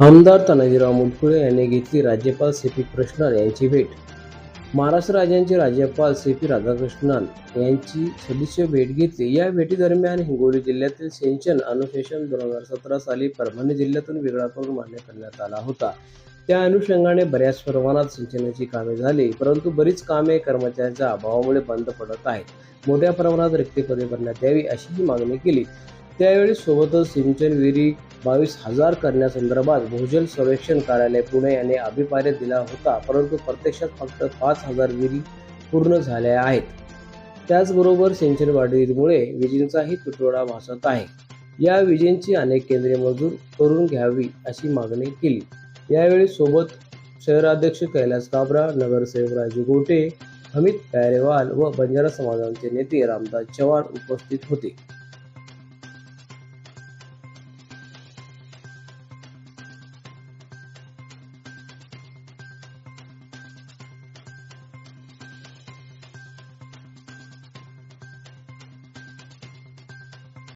आमदार तानाजीराव मुटकुळे यांनी घेतली राज्यपाल सी.पी. कृष्णन यांची भेट. महाराष्ट्र राज्याचे राज्यपाल सी.पी. राधाकृष्णन यांची सदिच्छा भेट घेतली. या भेटीदरम्यान हिंगोली जिल्ह्यातील सिंचन अनुशेषण 2017 साली परभणी जिल्ह्यातून वेगळा करून मान्य करण्यात आला होता. त्या अनुषंगाने बऱ्याच प्रमाणात सिंचनाची कामे झाली, परंतु बरीच कामे कर्मचाऱ्यांच्या अभावामुळे बंद पडत आहेत. मोठ्या प्रमाणात रिक्त पदे भरण्यात यावी अशीही मागणी केली. त्यावेळी सोबतच सिंचन विहिरी 22,000 करण्यासंदर्भात भूजल सर्वेक्षण कार्यालय पुणे याने अभिप्राय दिला होता, परंतु प्रत्यक्षात फक्त 5,000 विहिरी पूर्ण झाल्या आहेत. त्याचबरोबर सिंचन वाढीमुळे विजेचाही तुटवडा भासत आहे. या विजेची अनेक केंद्रे मंजूर करून घ्यावी अशी मागणी केली. यावेळी सोबत शहराध्यक्ष कैलास काबरा, नगरसेवक राजू गोटे, अमित प्यारेवाल व बंजारा समाजाचे नेते रामदास चव्हाण उपस्थित होते.